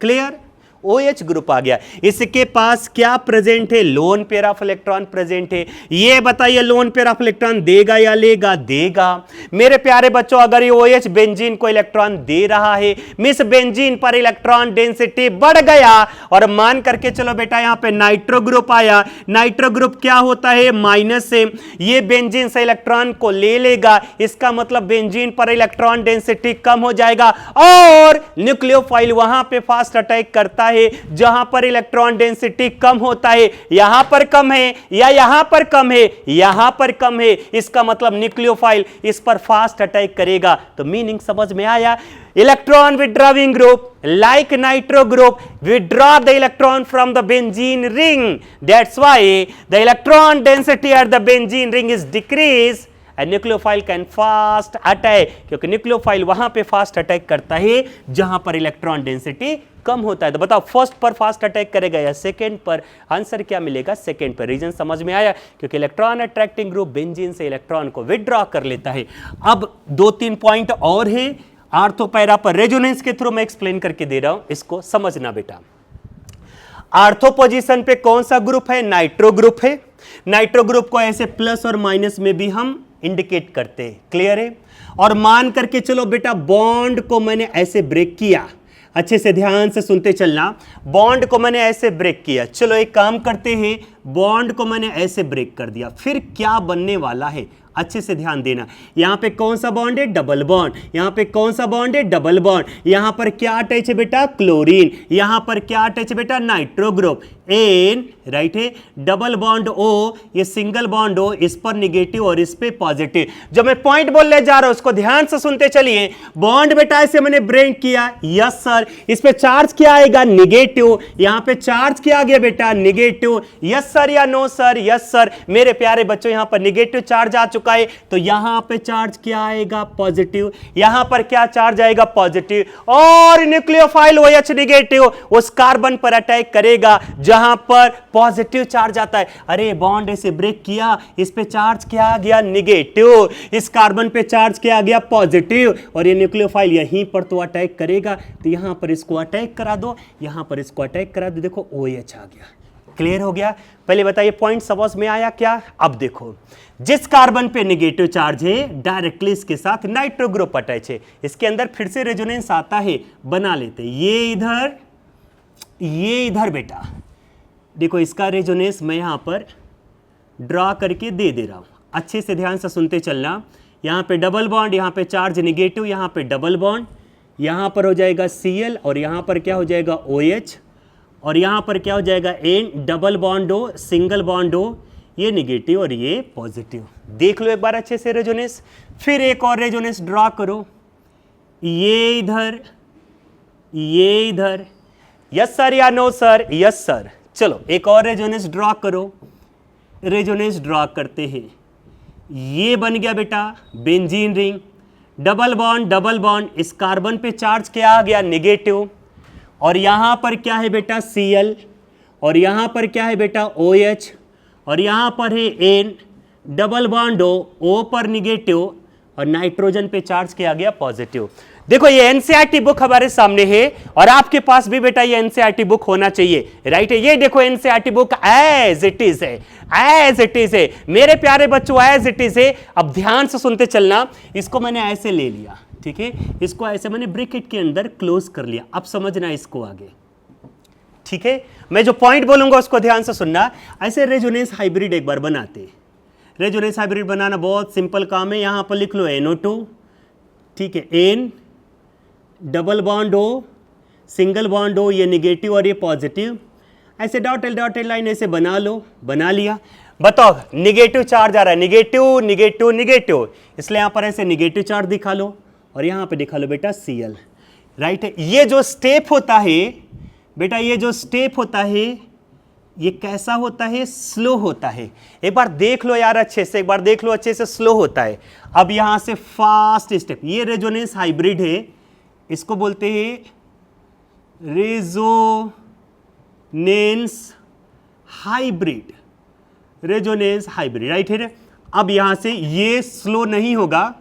क्लियर, OH ग्रुप आ गया, इसके पास क्या प्रेजेंट है, lone pair of electron present है। ये बताइए लोन पेयर ऑफ इलेक्ट्रॉन देगा या लेगा? देगा। मेरे प्यारे बच्चों अगर ये OH बेंजीन को इलेक्ट्रॉन दे रहा है, मिस बेंजीन पर इलेक्ट्रॉन डेंसिटी बढ़ गया, और मान करके चलो बेटा यहां पे नाइट्रो ग्रुप आया, नाइट्रो ग्रुप क्या होता है, माइनस से, ये बेंजीन से इलेक्ट्रॉन को ले लेगा, इसका मतलब बेंजीन पर इलेक्ट्रॉन डेंसिटी कम हो जाएगा, और न्यूक्लियोफाइल वहां पे फास्ट अटैक करता है जहां पर इलेक्ट्रॉन डेंसिटी कम होता है, यहां पर कम है या यहां पर कम है, यहां पर कम है, इसका मतलब न्यूक्लियोफाइल इस पर फास्ट अटैक करेगा। तो मीनिंग समझ में आया? Electron withdrawing group like nitro group withdraw the electron from the benzene ring. That's why the electron density at the benzene ring is decreased and nucleophile can fast attack, क्योंकि न्यूक्लियोफाइल वहां पे फास्ट अटैक करता है जहां पर इलेक्ट्रॉन डेंसिटी कम होता है। तो बताओ फर्स्ट पर फास्ट अटैक करेगा या सेकंड पर? आंसर क्या मिलेगा? सेकंड पर। रीजन समझ में आया? क्योंकि इलेक्ट्रॉन अट्रैक्टिंग ग्रुप बेंजीन से इलेक्ट्रॉन को विड्रॉ कर लेता है। अब 2-3 पॉइंट और है आर्थो पैरा पर, रेजोनेंस के थ्रू मैं एक्सप्लेन करके दे रहा हूं, इसको समझना बेटा। आर्थो पोजीशन पे कौन सा ग्रुप है? नाइट्रो ग्रुप है। नाइट्रो ग्रुप को ऐसे प्लस और माइनस में भी हम इंडिकेट करते हैं, क्लियर है? और मान करके चलो बेटा, बॉन्ड को मैंने ऐसे ब्रेक किया, अच्छे से ध्यान से सुनते चलना, बॉन्ड को मैंने ऐसे ब्रेक किया। चलो एक काम करते हैं, बॉन्ड को मैंने ऐसे ब्रेक कर दिया, फिर क्या बनने वाला है अच्छे से ध्यान देना। यहां पे कौन सा बॉन्ड है? Double bond. यहां पे कौन सा बॉन्ड है? Double bond. यहां पर क्या अटैच है बेटा? क्लोरीन। यहां पर क्या अटैच है बेटा? Nitro group. एन राइट है, डबल बॉन्ड ओ, ये सिंगल बॉन्ड ओ, इस पर निगेटिव और इस पे पॉजिटिव। जो मैं पॉइंट बोलने जा रहा हूं उसको ध्यान से सुनते चलिए। बॉन्ड बेटा ऐसे मैंने ब्रेक किया, यस सर, इस पे चार्ज क्या आएगा? निगेटिव। यहां पे चार्ज क्या आ गया बेटा? निगेटिव। यस सर या नो सर? Yes sir. मेरे प्यारे बच्चों, यहां पर निगेटिव चार्ज आ चुका है, तो यहां पे चार्ज क्या आएगा? पॉजिटिव। यहां पर क्या चार्ज आएगा? पॉजिटिव। और न्यूक्लियोफाइल OH निगेटिव उस कार्बन पर अटैक करेगा जहां पर पॉजिटिव चार्ज आता है। अरे बॉन्ड ऐसे ब्रेक किया, इस पे चार्ज क्या आ गया? निगेटिव। इस कार्बन पे चार्ज क्या आ गया? पॉजिटिव। और ये न्यूक्लियोफाइल यहीं पर तो अटैक करेगा, तो यहां पर इसको अटैक करा दो, यहां पर इसको अटैक करा दो, देखो OH आ गया। क्लियर हो गया? पहले बताइए पॉइंट समझ में आया क्या? अब देखो, जिस कार्बन पे नेगेटिव चार्ज है डायरेक्टली इसके साथ नाइट्रो ग्रुप अटैच है, इसके अंदर फिर से रेजोनेंस आता है, बना लेते। ये इधर बेटा देखो, इसका रेजोनेंस मैं यहां पर ड्रॉ करके दे रहा हूं, अच्छे से ध्यान से सुनते चलना। यहां पे डबल बॉन्ड, यहां पे चार्ज नेगेटिव, यहां पे डबल बॉन्ड, यहां पर हो जाएगा Cl और यहां पर क्या हो जाएगा? OH, और यहां पर क्या हो जाएगा? N, डबल बॉन्ड हो, सिंगल बॉन्ड हो, ये नेगेटिव और ये पॉजिटिव। देख लो एक बार अच्छे से रेजोनेंस। फिर एक और रेजोनेंस ड्रॉ करो, ये इधर, यस सर या नो सर? Yes sir. चलो एक और रेजोनेंस ड्रॉ करो, रेजोनेंस ड्रॉ करते हैं। ये बन गया बेटा बेंजीन रिंग, डबल बॉन्ड, इस कार्बन पे चार्ज क्या आ गया? निगेटिव। और यहां पर क्या है बेटा? Cl, और यहां पर क्या है बेटा? OH, और यहां पर है N, डबल बॉन्ड O पर निगेटिव, और नाइट्रोजन पे चार्ज किया गया? पॉजिटिव। देखो ये एनसीईआरटी बुक हमारे सामने है और आपके पास भी बेटा ये एनसीईआरटी बुक होना चाहिए, राइट है? ये देखो NCERT book as it is है, मेरे प्यारे बच्चों, एज इट इज है। अब ध्यान से सुनते चलना, इसको मैंने ऐसे ले लिया, ठीक है, इसको ऐसे मैंने ब्रैकेट के अंदर क्लोज कर लिया। अब समझना इसको आगे, ठीक है? मैं जो पॉइंट बोलूंगा उसको ध्यान से सुनना। ऐसे रेजोनेंस हाइब्रिड एक बार बनाते। रेजोनेंस हाइब्रिड बनाना बहुत सिंपल काम है। यहां पर लिख लो NO2, ठीक है, N, double bond O, single bond O, ये निगेटिव और ये पॉजिटिव। ऐसे डॉटेड लाइन ऐसे बना लो, बना लिया। बताओ निगेटिव चार्ज आ रहा है, निगेटिव, इसलिए यहां पर ऐसे निगेटिव चार्ज दिखा लो और यहां पे दिखा लो बेटा Cl, राइट है? ये जो स्टेप होता है बेटा, ये जो स्टेप होता है ये कैसा होता है? स्लो होता है। एक बार देख लो यार अच्छे से, एक बार देख लो अच्छे से, स्लो होता है। अब यहां से फास्ट स्टेप, ये रेजोनेंस हाइब्रिड है, इसको बोलते हैं रेजोनेंस हाइब्रिड, राइट है? अब यहां से ये स्लो नहीं होगा,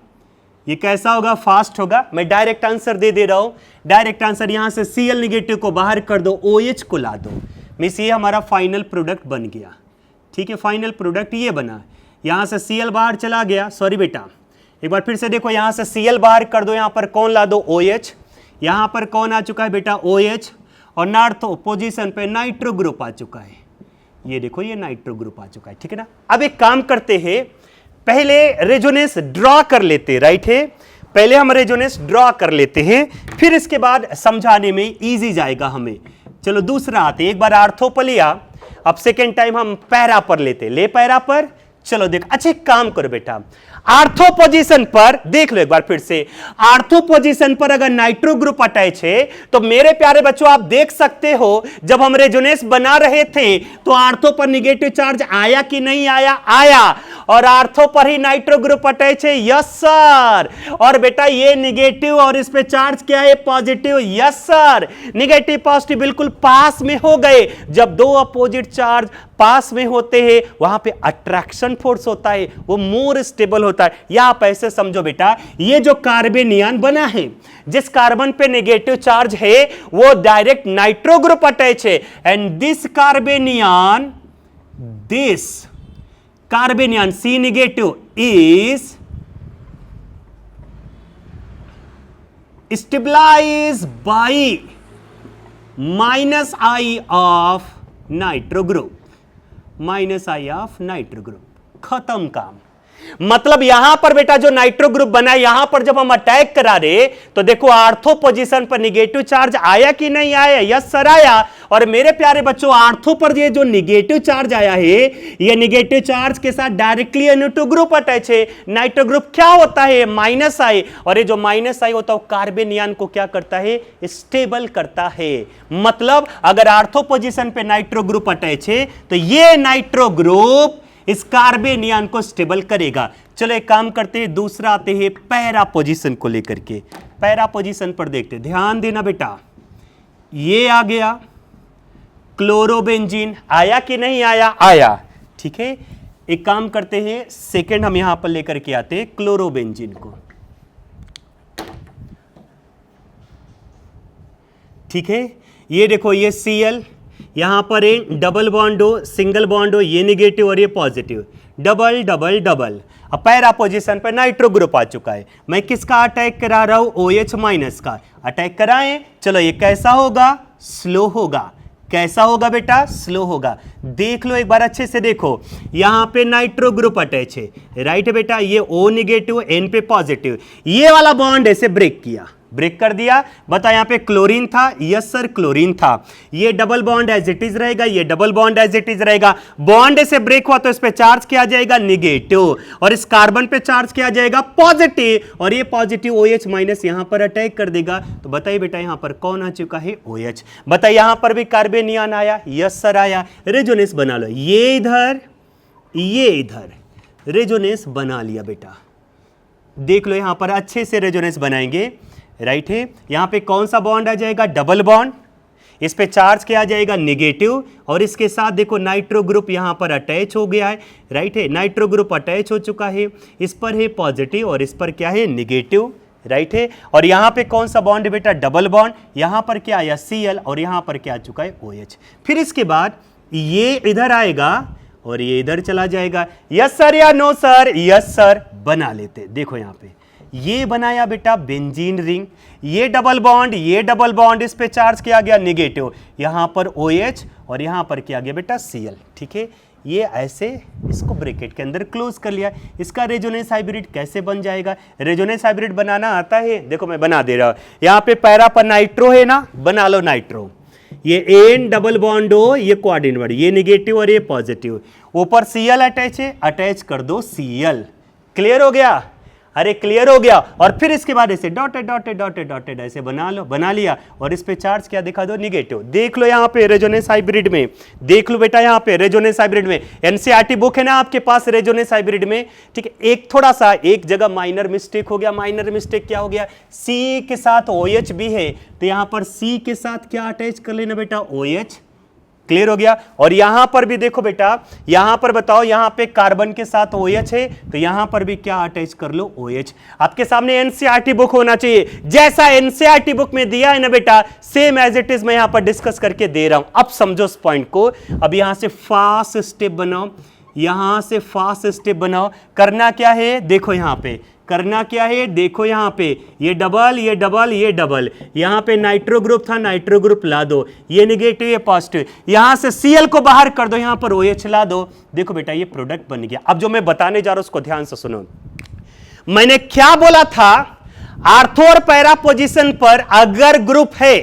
ये कैसा होगा? फास्ट होगा। मैं डायरेक्ट आंसर दे रहा हूं, डायरेक्ट आंसर। यहां से Cl निगेटिव को बाहर कर दो, OH को ला दो, मींस ये हमारा फाइनल प्रोडक्ट बन गया, ठीक है? फाइनल प्रोडक्ट ये बना। यहां से Cl बाहर चला गया, सॉरी बेटा, एक बार फिर से देखो, यहां से Cl बाहर कर दो, यहां पर कौन ला दो? OH। यहां पर कौन आ चुका है बेटा? OH, और नार्थो पोजीशन पे नाइट्रो ग्रुप आ चुका है। ये देखो ये नाइट्रो ग्रुप आ चुका है, ठीक है ना? अब एक काम करते हैं, पहले रेजोनेंस ड्रॉ कर लेते, राइट है? पहले हम रेजोनेंस ड्रॉ कर लेते हैं, फिर इसके बाद समझाने में इजी जाएगा हमें। चलो दूसरा आते, एक बार आर्थो पर लिया, अब सेकेंड टाइम हम पैरा पर लेते, ले पैरा पर। चलो देख, अच्छे काम करो बेटा, आर्थो पोजीशन पर देख लो एक बार फिर से, आर्थो पोजीशन पर अगर नाइट्रो ग्रुप अटैच है तो मेरे प्यारे बच्चों आप देख सकते हो जब हम रेजोनेंस बना रहे थे तो आर्थो पर निगेटिव चार्ज आया कि नहीं आया? आया। और आर्थो पर ही नाइट्रो ग्रुप अटैच है, यस सर। और बेटा ये निगेटिव और इस पे चार्ज क्या है? Positive, yes sir. Negative positive बिल्कुल पास में हो गए। जब दो अपोजिट चार्ज पास में होते हैं वहां पे अट्रैक्शन फोर्स होता है, वो मोर स्टेबल होता है। या आप ऐसे समझो बेटा, ये जो कार्बेनियन बना है, जिस कार्बन पे नेगेटिव चार्ज है वो डायरेक्ट नाइट्रो ग्रुप अटैच है, and this carbanion C negative is stabilized by -I of nitro group, -I of nitro group. खत्म काम। मतलब यहां पर बेटा जो नाइट्रो ग्रुप बना है, यहां पर जब हम अटैक करा रहे तो देखो आर्थो पोजीशन पर निगेटिव चार्ज आया कि नहीं आया? यस सर आया। और मेरे प्यारे बच्चों आर्थो पर ये जो निगेटिव चार्ज आया है, ये निगेटिव चार्ज के साथ डायरेक्टली नाइट्रो ग्रुप अटैच है। नाइट्रो ग्रुप क्या होता है? -I। और ये जो -I होता है वो कार्बेनियन को क्या करता है? स्टेबल करता है। मतलब अगर आर्थो पोजीशन पे नाइट्रो ग्रुप अटैच है तो ये नाइट्रो ग्रुप इस कार्बेनियन को स्टेबल करेगा। चलो एक काम करते हैं, दूसरा आते हैं पैरा पोजीशन को लेकर के। पैरा पोजीशन पर देखते हैं, ध्यान देना बेटा, ये आ गया क्लोरोबेंजीन, आया कि नहीं आया? आया। ठीक है, एक काम करते हैं, सेकंड हम यहां पर लेकर के आते हैं क्लोरोबेंजीन को। ठीक है, ये देखो ये Cl, यहां पर एक डबल बॉन्ड हो, सिंगल बॉन्ड हो, ये नेगेटिव और ये पॉजिटिव, डबल डबल डबल। अब पैरा पोजीशन पर नाइट्रो ग्रुप आ चुका है। मैं किसका अटैक करा रहा हूं? OH माइनस का अटैक कराएं। चलो ये कैसा होगा? स्लो होगा। कैसा होगा बेटा? स्लो होगा। देख लो एक बार अच्छे से देखो, यहां पे नाइट्रो ग्रुप अटैच है, राइट है बेटा, ये O नेगेटिव, N पे पॉजिटिव, ये वाला बॉन्ड ऐसे ब्रेक किया, ब्रेक कर दिया। बता यहां पे क्लोरीन था, यस सर क्लोरीन था। ये double bond as it is रहेगा, ये double bond as it is रहेगा। बॉन्ड से ब्रेक हुआ तो इस पे चार्ज किया जाएगा निगेटिव, और इस कार्बन पे चार्ज किया जाएगा पॉजिटिव, और ये पॉजिटिव OH माइनस यहां पर अटैक कर देगा। तो बताइए बेटा यहां पर कौन आ चुका है? OH। बताइए यहां पर भी कार्बेनियन आया, यस सर आया। रेजोनेंस बना लो, ये इधर ये इधर, रेजोनेंस बना लिया बेटा। देख लो यहां पर अच्छे से रेजोनेंस बनाएंगे, राइट है। यहां पे कौन सा बॉन्ड आ जाएगा? डबल बॉन्ड, इस पे चार्ज किया जाएगा निगेटिव, और इसके साथ देखो नाइट्रो ग्रुप यहां पर अटैच हो गया है, राइट है। नाइट्रो ग्रुप अटैच हो चुका है, इस पर है पॉजिटिव और इस पर क्या है? निगेटिव, राइट है। और यहां पे कौन सा बॉन्ड है बेटा? Double bond. यहां पर क्या आया? Cl, और यहां पर क्या आ चुका है? OH। फिर इसके बाद ये इधर आएगा और ये इधर चला जाएगा। यस सर या नो सर? Yes sir. बना लेते, देखो यहां पे ये बनाया बेटा बेंजीन रिंग, ये डबल बॉन्ड, इस पे चार्ज किया गया निगेटिव, यहां पर OH और यहां पर किया गया बेटा Cl। ठीक है, ये ऐसे इसको ब्रैकेट के अंदर क्लोज कर लिया। इसका रेजोनेंस हाइब्रिड कैसे बन जाएगा? रेजोनेंस हाइब्रिड बनाना आता है? देखो मैं बना दे रहा हूं। यहां पे पैरा पर नाइट्रो है ना, बना लो नाइट्रो। ये N डबल बॉन्ड हो, ये क्वाड इनवर्ड, ये निगेटिव और ये पॉजिटिव, ऊपर Cl अटैच है, अटैच कर दो Cl। क्लियर हो गया? अरे क्लियर हो गया। और फिर इसके बाद ऐसे डॉटेड डॉटेड डॉटेड डॉटेड ऐसे बना लो, बना लिया, और इस पे चार्ज क्या दिखा दो? निगेटिव। देख लो यहाँ पे रेजोनेंस हाइब्रिड में, देख लो बेटा यहाँ पे रेजोनेंस हाइब्रिड में, एनसीईआरटी बुक है ना आपके पास रेजोनेंस हाइब्रिड में। ठीक है, एक थोड़ा सा एक जगह माइनर मिस्टेक हो गया। माइनर मिस्टेक क्या हो गया? C के साथ OH भी है, तो यहां पर C के साथ क्या अटैच कर लेना बेटा? OH। क्लियर हो गया? और यहां पर भी देखो बेटा, यहां पर बताओ, यहां पे कार्बन के साथ OH है, तो यहां पर भी क्या अटैच कर लो? OH। आपके सामने एनसीईआरटी बुक होना चाहिए, जैसा एनसीईआरटी बुक में दिया है ना बेटा, सेम एज इट इज मैं यहां पर डिस्कस करके दे रहा हूं। अब समझो इस पॉइंट को। अब यहां से फास्ट स्टेप बनाओ, यहां से फास्ट स्टेप बनाओ। करना क्या है? देखो यहां पे करना क्या है? देखो यहां पे ये डबल, ये डबल, ये डबल, यहां पे नाइट्रो ग्रुप था, नाइट्रो ग्रुप ला दो, ये नेगेटिव, ये पॉजिटिव, यहां से Cl को बाहर कर दो, यहां पर OH ला दो। देखो बेटा ये प्रोडक्ट बन गया। अब जो मैं बताने जा रहा हूं उसको ध्यान से सुनो। मैंने क्या बोला था? आर्थो और पैरा पोजीशन पर अगर ग्रुप है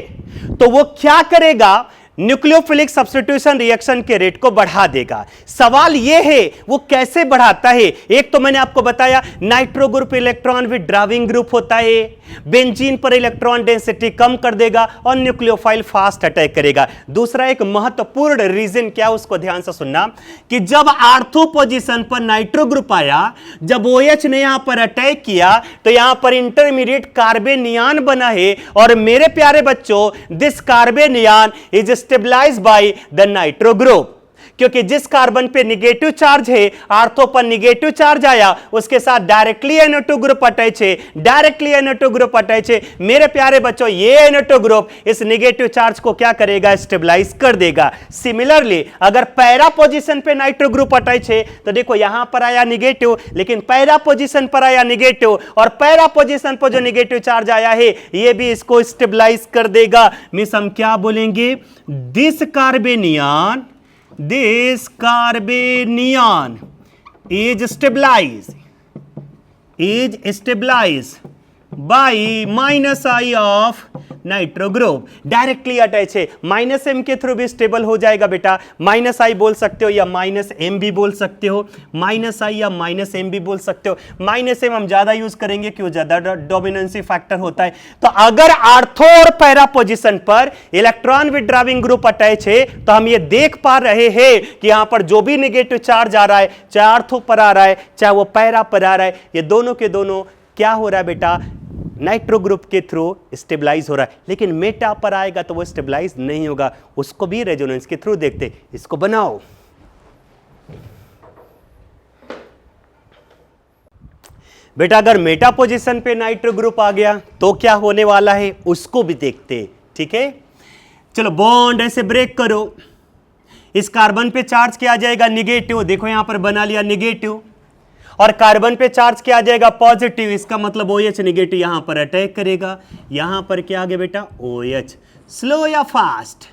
तो वो क्या करेगा? न्यूक्लियोफिलिक सब्स्टिट्यूशन रिएक्शन के रेट को बढ़ा देगा। सवाल यह है वो कैसे बढ़ाता है। एक तो मैंने आपको बताया नाइट्रो ग्रुप इलेक्ट्रॉन विथड्राविंग ग्रुप होता है, बेंजीन पर इलेक्ट्रॉन डेंसिटी कम कर देगा और न्यूक्लियोफाइल फास्ट अटैक करेगा। दूसरा एक महत्वपूर्ण रीजन क्या उसको ध्यान से सुनना कि जब आर्थो पोजीशन पर नाइट्रो ग्रुप आया, जब OH ने यहां पर अटैक किया तो यहां पर इंटरमीडिएट कार्बेनियन बना है और मेरे प्यारे बच्चों this carbanion is stabilized by the nitro group. क्योंकि जिस कार्बन पे निगेटिव चार्ज है, आर्थो पर निगेटिव चार्ज आया, उसके साथ डायरेक्टली NO2 ग्रुप अटैच है, डायरेक्टली NO2 ग्रुप अटैच है। मेरे प्यारे बच्चों ये NO2 ग्रुप इस निगेटिव चार्ज को क्या करेगा, स्टेबलाइज कर देगा। सिमिलरली अगर पैरा पोजीशन पे नाइट्रो ग्रुप अटैच है तो देखो यहां पर आया निगेटिव, लेकिन पैरा पोजीशन पर आया निगेटिव और पैरा पोजीशन पर जो निगेटिव चार्ज आया है ये भी इसको स्टेबलाइज कर देगा। मिस हम क्या बोलेंगे, this carbanion is stabilized by minus I of nitro group. Directly attach है, -m के थ्रू भी स्टेबल हो जाएगा बेटा। -I बोल सकते हो या -m भी बोल सकते हो, -I या -m भी बोल सकते हो। -m हम ज्यादा यूज करेंगे क्यों, ज्यादा डोमिनेंसी फैक्टर होता है। तो अगर आर्थो और पैरा पोजीशन पर इलेक्ट्रॉन विथड्राविंग ग्रुप अटैच है तो हम ये देख पा रहे हैं कि यहां पर जो भी नेगेटिव चार्ज आ रहा है, चाहे आर्थो पर आ रहा है चाहे वो पैरा पर आ रहा है, ये दोनों के दोनों क्या हो रहा है बेटा, नाइट्रो ग्रुप के थ्रू स्टेबलाइज हो रहा है। लेकिन मेटा पर आएगा तो वो स्टेबलाइज नहीं होगा, उसको भी रेजोनेंस के थ्रू देखते। इसको बनाओ, बेटा अगर मेटा पोजीशन पे नाइट्रो ग्रुप आ गया तो क्या होने वाला है उसको भी देखते। ठीक है, चलो बॉन्ड ऐसे ब्रेक करो। इस कार्बन पे चार्ज क्या आ जाएगा, निगेटिव। देखो यहां पर बना लिया निगेटिव, और कार्बन पे चार्ज क्या आ जाएगा, पॉजिटिव। इसका मतलब OH निगेटिव यहां पर अटैक करेगा। यहां पर क्या आ गया बेटा, OH। स्लो या फास्ट,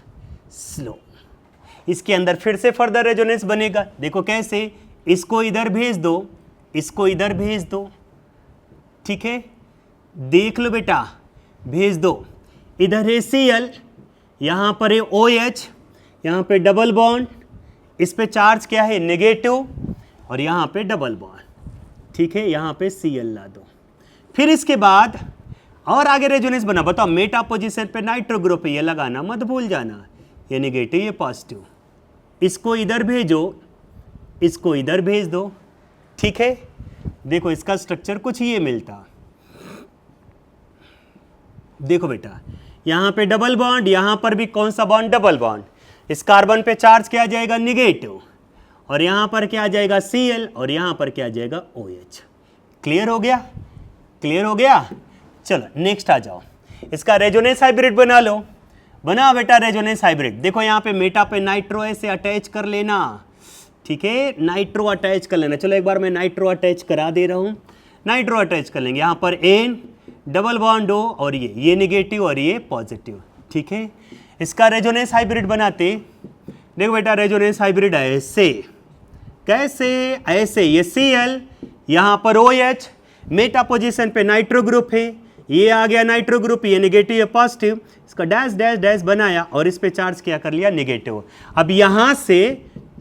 स्लो। इसके अंदर फिर से फर्दर रेजोनेंस बनेगा। देखो कैसे, इसको इधर भेज दो, इसको इधर भेज दो। ठीक है, देख लो बेटा, भेज दो। इधर है Cl, यहां पर है OH, यहां पे डबल बॉन्ड, इस पे चार्ज क्या है, नेगेटिव, और यहां पे डबल बॉन्ड। ठीक है, यहां पे Cl ला दो। फिर इसके बाद और आगे रेजोनेंस बना। बताओ मेटा पोजीशन पे नाइट्रो ग्रुप है, ये लगाना मत भूल जाना, ये नेगेटिव ये पॉजिटिव। इसको इधर भेजो, इसको इधर भेज दो। ठीक है, देखो इसका स्ट्रक्चर कुछ ये मिलता। देखो बेटा यहां पे डबल बॉन्ड, यहां पर भी कौन सा बॉन्ड, डबल बॉन्ड। इस कार्बन पे चार्ज क्या आ जाएगा, निगेटिव, और यहां पर क्या आ जाएगा Cl, और यहां पर क्या आ जाएगा OH। क्लियर हो गया, क्लियर हो गया। चलो नेक्स्ट आ जाओ, इसका रेजोनेंस हाइब्रिड बना लो। बना बेटा रेजोनेंस हाइब्रिड। देखो यहां पे मेटा पे नाइट्रो ऐसे अटैच कर लेना। ठीक है, नाइट्रो अटैच कर लेना। चलो एक बार मैं नाइट्रो अटैच करा दे रहा हूं। नाइट्रो अटैच कर लेंगे, यहां पर N डबल बॉन्ड O, और ये नेगेटिव और ये पॉजिटिव। ठीक है, इसका रेजोनेंस हाइब्रिड बनाते। देखो बेटा रेजोनेंस हाइब्रिड ऐसे, कैसे, ऐसे। ये Cl, यहां पर OH, मेटा पोजीशन पे नाइट्रो ग्रुप है, ये आ गया नाइट्रो ग्रुप, ये नेगेटिव है पॉजिटिव। इसका डैश डैश डैश बनाया और इस पे चार्ज क्या कर लिया, नेगेटिव। अब यहां से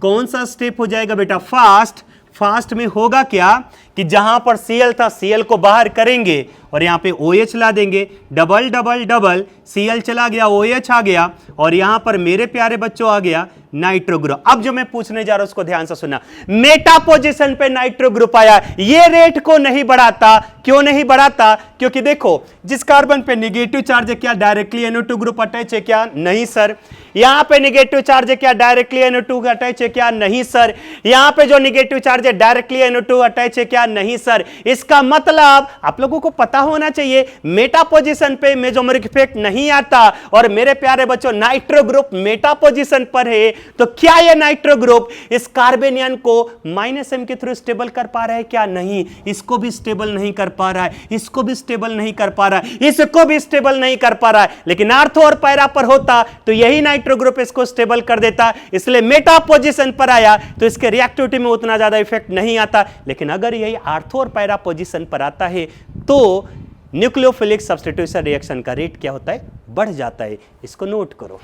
कौन सा स्टेप हो जाएगा बेटा, फास्ट। फास्ट में होगा क्या कि जहां पर Cl था Cl को बाहर करेंगे और यहां पे OH ला देंगे। डबल डबल डबल, Cl चला गया, OH आ गया, और यहां पर मेरे प्यारे बच्चों आ गया नाइट्रो ग्रुप। अब जो मैं पूछने जा रहा हूं उसको ध्यान से सुनना। मेटा पोजीशन पे नाइट्रो ग्रुप आया, ये रेट को नहीं बढ़ाता। क्यों नहीं बढ़ाता, क्योंकि देखो जिस कार्बन पे नेगेटिव चार्ज है क्या डायरेक्टली NO2 ग्रुप अटैच है क्या, नहीं सर। यहां पे नेगेटिव चार्ज है क्या डायरेक्टली NO2 अटैच है क्या, नहीं सर। यहां पे जो नेगेटिव चार्ज है डायरेक्टली NO2 अटैच है क्या, नहीं सर। इसका मतलब आप लोगों को पता होना चाहिए मेटा पोजीशन पे मेसोमेरिक इफेक्ट नहीं आता। और मेरे प्यारे बच्चों नाइट्रो ग्रुप मेटा पोजीशन पर है, तो क्या ये नाइट्रो ग्रुप इस कार्बेनियन को -m के थ्रू स्टेबल कर पा रहा है क्या, नहीं। इसको भी स्टेबल नहीं कर पा रहा है, इसको भी स्टेबल नहीं कर पा रहा है, इसको भी स्टेबल नहीं कर पा रहा है। लेकिन आर्थो और पैरा पर होता तो यही नाइट्रो ग्रुप इसको स्टेबल कर देता। इसलिए मेटा पोजीशन पर आया तो इसके रिएक्टिविटी में उतना ज्यादा इफेक्ट नहीं आता। लेकिन अगर यही आर्थो और पैरा पोजीशन पर आता है तो न्यूक्लियोफिलिक सब्स्टिट्यूशन रिएक्शन का रेट क्या होता है, बढ़ जाता है। इसको नोट करो।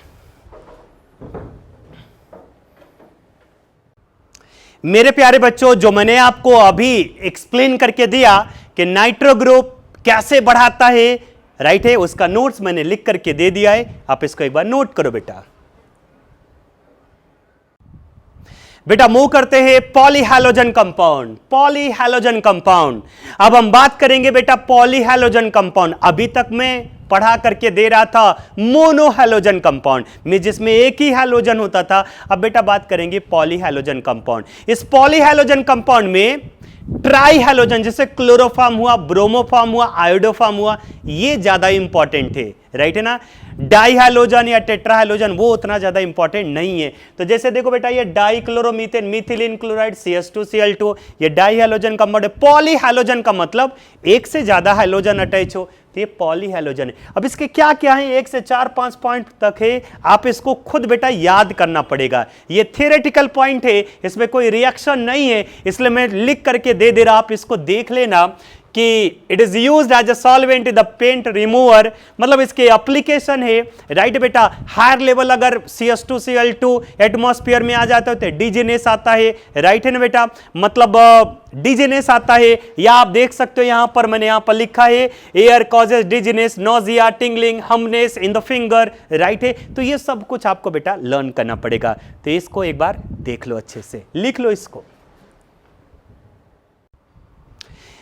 मेरे प्यारे बच्चों, जो मैंने आपको अभी एक्सप्लेन करके दिया कि नाइट्रो ग्रुप कैसे बढ़ाता है, राइट है, उसका नोट्स मैंने लिख करके दे दिया है, आप इसको एक बार नोट करो बेटा। बेटा मूव करते हैं पॉलीहैलोजन कंपाउंड। पॉलीहैलोजन कंपाउंड, अब हम बात करेंगे बेटा पॉलीहैलोजन कंपाउंड। अभी तक मैं पढ़ा करके दे रहा था मोनोहैलोजन कंपाउंड में, जिसमें एक ही हैलोजन होता था। अब बेटा बात करेंगे पॉलीहैलोजन कंपाउंड। इस पॉलीहैलोजन कंपाउंड में ट्राई हैलोजन, जैसे क्लोरोफॉर्म हुआ, ब्रोमोफॉर्म हुआ, आयोडोफॉर्म हुआ, ये ज्यादा इंपॉर्टेंट है, राइट है ना। डाई हैलोजन या टेट्रा हैलोजन वो उतना ज्यादा इंपॉर्टेंट नहीं है। तो जैसे देखो बेटा, ये die chloromethane, methylene chloride, CH2Cl2, ये डाई हैलोजन कंपाउंड है। पॉली हैलोजन का मतलब एक से ज्यादा हैलोजन अटैच हो, तो ये पॉली हैलोजन है। अब इसके क्या क्या है, 1 से 4-5 पॉइंट तक है, आप इसको खुद बेटा याद करना पड़ेगा। ये थियोरेटिकल पॉइंट है, इसमें कोई रिएक्शन नहीं है, इसलिए मैं लिख करके दे दे रहा, आप इसको देख लेना कि it is used as a solvent the paint remover, मतलब इसके एप्लीकेशन है, राइट बेटा। हायर लेवल अगर CH2Cl2 एटमॉस्फेयर में आ जाता है तो डिजीनेस आता है, राइट है ना बेटा, मतलब डिजीनेस आता है। या आप देख सकते हो यहां पर मैंने यहां पर लिखा है air causes dizziness, nausea, tingling, numbness in the finger, right है। तो ये सब कुछ आपको बेटा लर्न करना पड़ेगा, तो इसको एक बार देख लो, अच्छे से लिख लो इसको।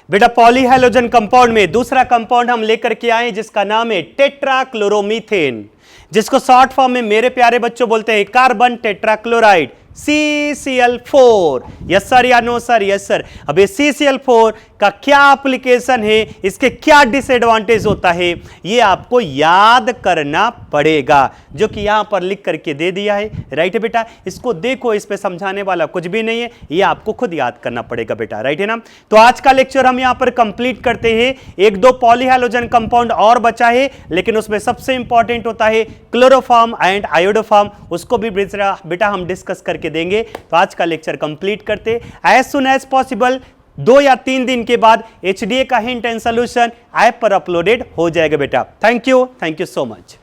बेटा पॉलीहैलोजन कंपाउंड में दूसरा कंपाउंड हम लेकर के आए जिसका नाम है टेट्राक्लोरोमीथेन, जिसको शॉर्ट फॉर्म में मेरे प्यारे बच्चों बोलते हैं carbon tetrachloride, CCl4। Yes sir या नो सर? Yes sir. अब ये CCl4 का क्या एप्लीकेशन है, इसके क्या डिसएडवांटेज होता है, ये आपको याद करना पड़ेगा, जो कि यहां पर लिख करके दे दिया है, राइट है बेटा। इसको देखो, इस पे समझाने वाला कुछ भी नहीं है, ये आपको खुद याद करना पड़ेगा बेटा, राइट है ना। तो आज का लेक्चर हम यहां पर कंप्लीट करते हैं। 1-2 पॉलीहैलोजन कंपाउंड और बचा है, लेकिन उसमें सबसे इंपॉर्टेंट होता है क्लोरोफॉर्म एंड आयोडोफॉर्म, उसको भी बेटा हम डिस्कस करके देंगे। तो आज का लेक्चर कंप्लीट करते, एज सुन एज पॉसिबल 2 या 3 दिन के बाद HDA का हिंट एंड सॉल्यूशन ऐप पर अपलोडेड हो जाएगा बेटा। Thank you so much.